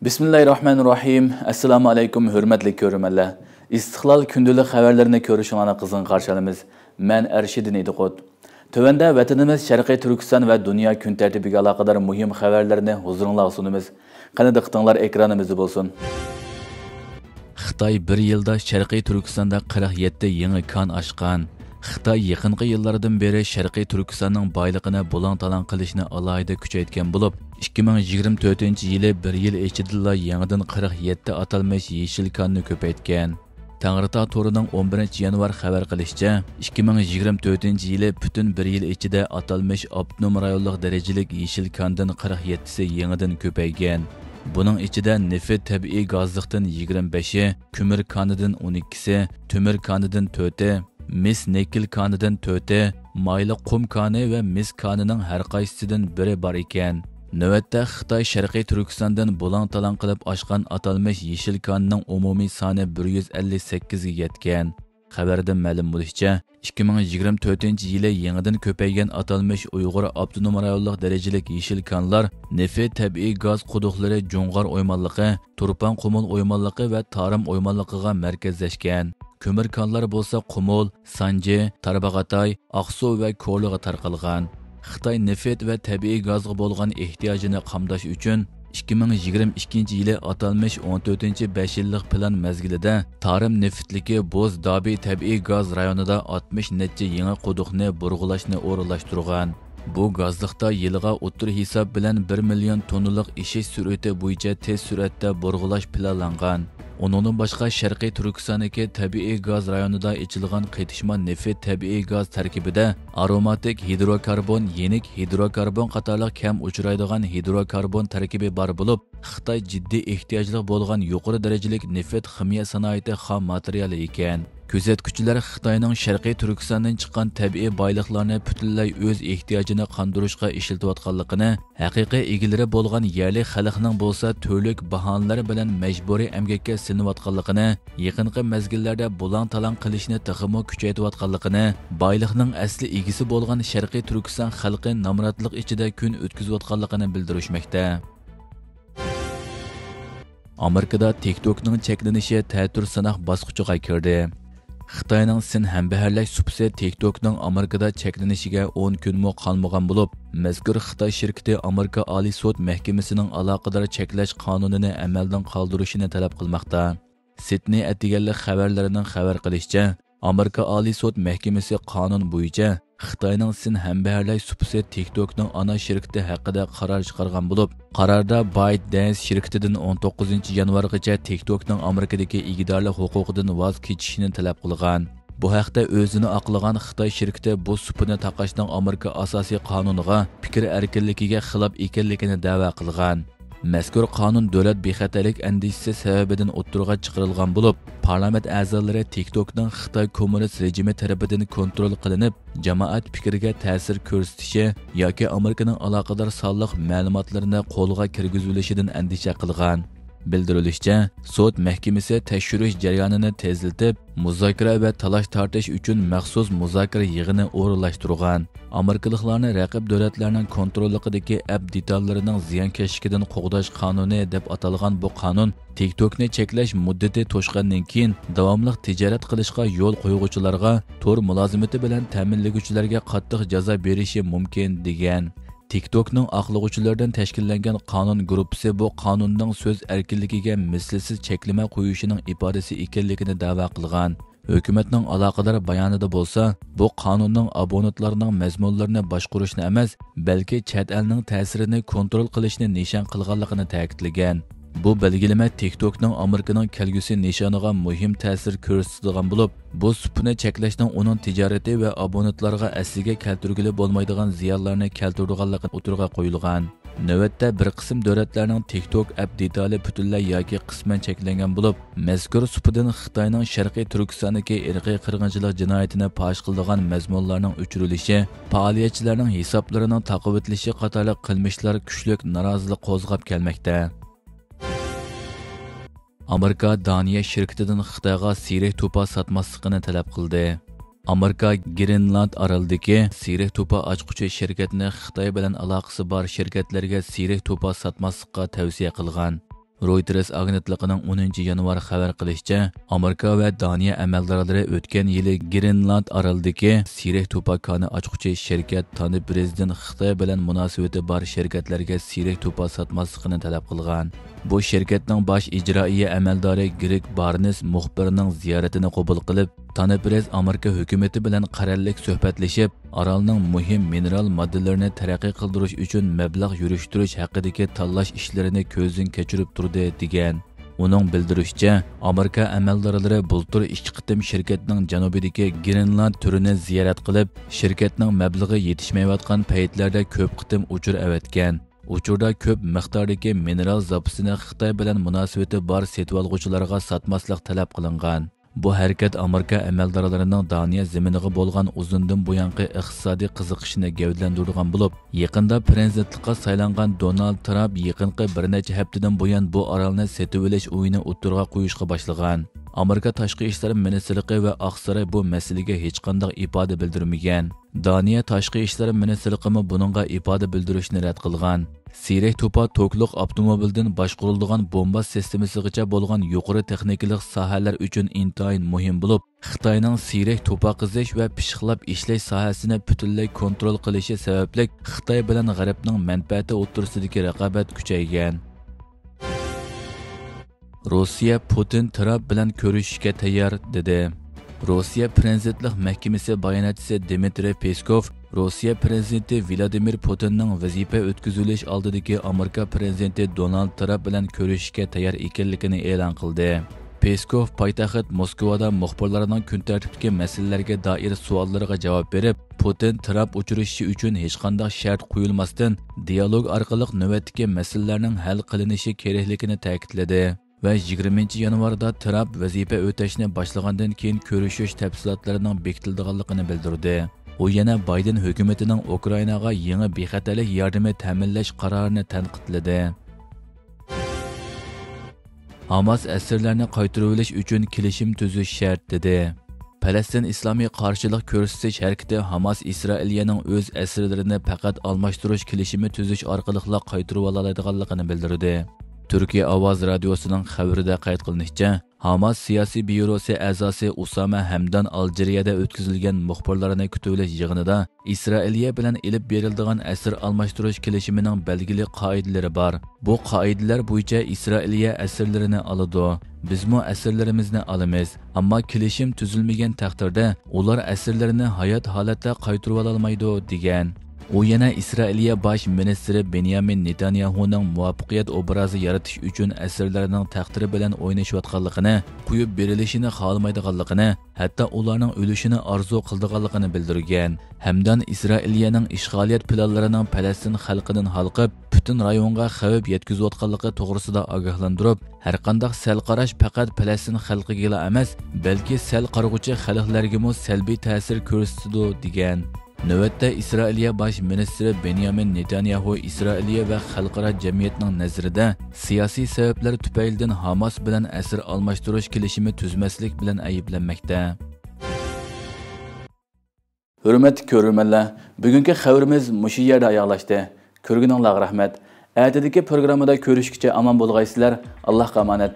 Bismillahirrahmanirrahim. Assalamu alaykum, hurmatli ko'ruvchilar. Istiqlol kundalik xabarlarini ko'rishinglarni qizg'in qarshi olamiz. Men Arshidin Ediqot. Tövəndə vətənimiz Şərqi Türkistan və dünya gün tərtibiga əlaqədar mühim xəbərlərini huzurunuza sunumuz. Qani diqqətinizlər ekranımızda bolsun. Xitoy 1 yilda Şərqi Türkistanda 47 yangi kon ochgan. Xitoy yaqinqi yillardan beri Şərqi Türkistanning boyligini bulang-talang qilishni alohida kuchaytgan bo'lib, 2024-yili 1 yil ichida yangidan 47 atalmish yeshil konni ko'paytgan. Tangritog to'rining 11-yanvar xabar qilishicha, 2024-yili butun 1 yil ichida atalmish avtonom rayonlik darajalik yeshil kondan 47si yangidan ko'paygan. Buning ichida neft tabiiy gazlikdan 25i, ko'mir konidan 12si, temir konidan 4i, mis nikkel konidan 4i, mayli qum koni va mis konining har qaysisidan biri bor ekan. Navbatda Xitoy Sharqiy Turkistondan bulang-talang qilib oshgan atalmish yeshil konning umumiy soni 158 ga yetgan. Xabarda ma'lum bo'lishicha, 2024-yili yangidan ko'paygan atalmish Uyg'ur avtonom rayonlik darajalik yeshil konlar neft tabiiy gaz quduqlari Jo'ng'ar o'ymonligi, Turpan qumul o'ymonligi va Tarim o'ymonligiga markazlashgan. Ko'mir konlar bo'lsa Qumul, Sanji, Tarbag'atay, Aqsu va Ko'liga tarqalgan. Xitoy neft va tabiiy gazga bo'lgan ehtiyojini qamdash uchun 2022-yili atalmish 14-5 yillik plan mezgilida Tarim neftligi Bo'z-Dabi tabiiy gaz rayonida 60 necha yangi quduqni burg'ulashni o'rinlashtirgan. Bu gazliqda yiliga o'tir hisob bilan 1 million tonnalik ishish sur'ati bo'yicha tez suratda burg'ulash planlangan. Onun boshqa Sharqiy Turkistondagi tabiiy gaz rayonida ichilgan qetishma neft tabiiy gaz tarkibida aromatik hidrokarbon, yenik hidrokarbon qatorliq kam uchraydigan hidrokarbon tarkibi bor bo'lib, Xitoy jiddiy ehtiyojli bo'lgan yuqori darajalik neft ximiya sanoati xom materiali ekan. Kuzatuvchilar Xitoyning Sharqiy Turkistondan chiqqan tabiiy boyliqlarni butunlay o'z ehtiyojini qondirishga ishlatayotganligini, haqiqiy egalari bo'lgan yerli xalqning bo'lsa to'liq bahonalar bilan majburiy emgakka sinayotganligini, yaqinqi mezgillarda bulang-talang qilishni taxmo kuchaytirayotganligini, boyliqning asli egisi bo'lgan Sharqiy Turkiston xalqi nomrodlik ichida kun o'tkazayotganligini bildirishmoqda. Amerikada TikTokning cheklanishi ta'tir sanoq bosqichiga kirdi. Xitoyning Sin hambaharlash supsi TikTokning Amerikada cheklanishiga 10 kunmo qolmagan bo'lib, mazkur Xitoy shirkati Amerika Oliy sud mahkamasining aloqador cheklash qonunini amaldan qoldirishini talab qilmoqda. Sydney atiganlik xabarlarining xabar qilishicha, Amerika Oliy sud mahkamasi qonun bo'yicha Xitoyning Sin hambaharlash supsi TikTokning ana shirkati haqida qaror chiqargan bo'lib, qarorda ByteDance shirkatidan 19-yanvargacha TikTokning Amerikadagi igidorlik huquqidan voz kechishini talab qilgan. Bu haqda o'zini oqlagan Xitoy shirkati bu supini taqashning Amerika asosiy qonuniga, fikr erkinligiga xilof ekanligini da'vo qilgan. Mazkur qonun davlat bexatarlik andishasi sababidan o'ttirg'a chiqarilgan bo'lib, parlament a'zolari TikTokning Xitoy kommunist rejimi tarafidan kontrol qilinib, jamoat fikriga ta'sir ko'rsatishi yoki Amerikaning aloqador sonliq ma'lumotlarini qo'lga kirgizilishidan andisha qilgan. Bildirilishicha, sud mahkamasi tekshirish jarayonini tezlatib, muzokara va talash tortish uchun maxsus muzokara yig'ini o'rinlashtirgan. Amerikaliklarni raqib davlatlarning kontrolligidagi app detallarining ziyonkashligidan qo'g'dash qonuni deb atalgan bu qonun TikTokni cheklash muddati to'shqandan keyin davomli tijorat qilishga yo'l qo'yuvchilarga, to'r mulozimati bilan ta'minlovchilarga qattiq jazo berishi mumkin degan. TikTokning oqlag'uvchilardan tashkillangan qonun guruhi bu qonunning so'z erkinligiga mislsiz cheklama qo'yishining ifodasi ekanligini da'vo qilgan. Hukumatning aloqador bayonida bo'lsa, bu qonunning abonentlarning mazmunlarini boshqarishni emas, balki chet elning ta'sirini kontrol qilishni nishon qilganligini ta'kidlagan. Bu belgilama TikTokning Amerikaning kelgusi nishoniga muhim ta'sir ko'rsatadigan bo'lib, bu supni cheklashning uning tijorati va abonentlarga asliga keltirgili bo'lmaydigan ziyonlarni keltiradiganligi o'tirg'a qo'yilgan. Navbatda bir qism davlatlarning TikTok app detali butunlay yoki qisman cheklangan bo'lib, mazkur supdan Xitoyning Sharqiy Turkistondagi irqiy qirg'inchilik jinoyatini fosh qiladigan mazmunlarning o'chirilishi, faoliyatchilarning hisoblarining taqib etilishi qatorli qilmishlar kuchli norozilik qo'zg'ab kelmoqda. Amerika Daniya shirkatidan Xitoyga siyrak to'pa sotmasligini talab qildi. Amerika Greenland orolidagi siyrak to'pa ochquchi shirkatni Xitoy bilan aloqasi bor shirkatlarga siyrak to'pa sotmaslikka tavsiya qilgan. Reuters agentligining 10 yanvar xabar qilishicha, Amerika va Daniya amaldorlari o'tgan yili Grenland orolidagi siyrak to'pa koni ochquchi shirkat tani prezident Xitoy bilan munosabati bor shirkatlarga siyrak to'pa sotmasligini talab qilgan. Bu shirkatning bosh ijroiya amaldori Greg Barnes muxbirining ziyoratini qabul qilib, tani prez Amerika hukumati bilan qarorlik suhbatlashib, orolning muhim mineral moddalarini taraqqiy qildirish uchun mablag' yurishtirish haqidagi tanlash ishlarini ko'zdan kechirib turdi degan. Uning bildirishicha, Amerika amaldorlari bultur 2 qitim shirkatning janubidagi Grenland turini ziyorat qilib, shirkatning mablag'i yetishmayotgan paytlarda ko'p qitim uchur avatgan. Uchurda ko'p miqdordagi mineral zapasini Xitoy bilan munosabati bor setib olg'uvchilarga sotmaslik talab qilingan. Bu harakat Amerika amaldorlarining Daniya zeminiga bo'lgan uzundan buyanqi iqtisodiy qiziqishini gavdalantirgan bo'lib, yaqinda prezidentlikka saylangan Donald Trump yaqinqi bir necha haftadan buyon bu orolni setib olish o'yini o'tirg'a qo'yishga boshlagan. Amerika Tashqi ishlar ministrligi va Oqsaroy bu masalaga hech qanday ifoda bildirmagan. Daniya Tashqi ishlar ministrligi buningga ifoda bildirishni rad qilgan. Siyrak to'pa tokliq avtomobildan boshqariladigan bomba sistemasigacha bo'lgan yuqori texnikalik sohalar uchun intayin muhim bo'lib, Xitoyning siyrak to'pa qizish va pishiqlab ishlash sohasini butunlay kontrol qilishi sababli Xitoy bilan G'arbning manfaati o'rtasidagi raqobat kuchaygan. Rossiya Putin Tramp bilan ko'rishishga tayyor dedi. Rossiya prezidentlik mahkamasi bayonotchisi Dmitriy Peskov Rossiya prezidenti Vladimir Putinning vazifa o'tkazilish oldidagi Amerika prezidenti Donald Trump bilan ko'rishishga tayyor ekanligini e'lon qildi. Peskov poytaxt Moskvada muxbirlarning kun tartibidagi masalalarga doir savollariga javob berib, Putin Trump uchrashishi uchun hech qanday shart qo'yilmasdan dialog orqali navbatdagi masalalarning hal qilinishi kerakligini ta'kidladi. Va 20 yanvarda Trump vazifa o'tashni boshlagandan keyin ko'rishish tafsilotlarining bekitilganligini bildirdi. U yana Bayden hukumatining Ukrainaga yangi bexatarlik yordami ta'minlash qarorini tanqidladi. Hamas asirlarni qaytarib olish uchun kelishim tuzish shart dedi. Falastin Islomiy qarshilik ko'rsatish harakati Hamas Isroiliyaning o'z asirlarini faqat almashtirish kelishimi tuzish orqali qaytarib oladiganligini bildirdi. Turkiya Ovoz radiosining xabarida qayd qilinishicha, Hamas siyosiy byurosi a'zosi Usama Hamdan Aljeriyada o'tkazilgan muxbirlarni kutib olish yig'inida Isroiliya bilan ilib beriladigan asir almashtirish kelishimining belgili qoidalari bor. Bu qoidalar bo'yicha Isroiliya asirlarini oladi. Bizmo asirlarimizni olamiz, ammo kelishim tuzilmagan taqdirda ular asirlarini hayot holatda qaytarib olmaydi degan. U yana Isroiliya bosh ministri Benyamin Netanyahuning muvaffaqiyat obrazi yaratish uchun asirlarning taqdiri bilan o'ynashayotganligini, qo'yib berilishini xohlamaydiganligini, hatto ularning o'lishini orzu qildiganligini bildirgan. Hamdan Isroiliyaning ishg'oliyat planlarining Falastin xalqidan halqib, butun rayonga xavf yetkazayotganligi to'g'risida ogohlantirib, har qanday sal qarash faqat Falastin xalqiga emas, balki sal qarg'uchi xalqlarga ham salbiy ta'sir ko'rsatadi degan. Navbatda Isroiliya bosh ministri Benyamin Netanyahu Isroiliya va xalqaro jamiyatning nazarida siyosiy sabablar tufaylidan Hamas bilan asir almashtirish kelishimi tuzmaslik bilan ayblanmoqda. Hurmatli ko'ruvchilar, bugungi xabarimiz mushu yerda oyoqlashdi. Ko'rganingizga rahmat. Ertadagi programmada ko'rishguncha omon bo'lgaysizlar. Allohga omonat.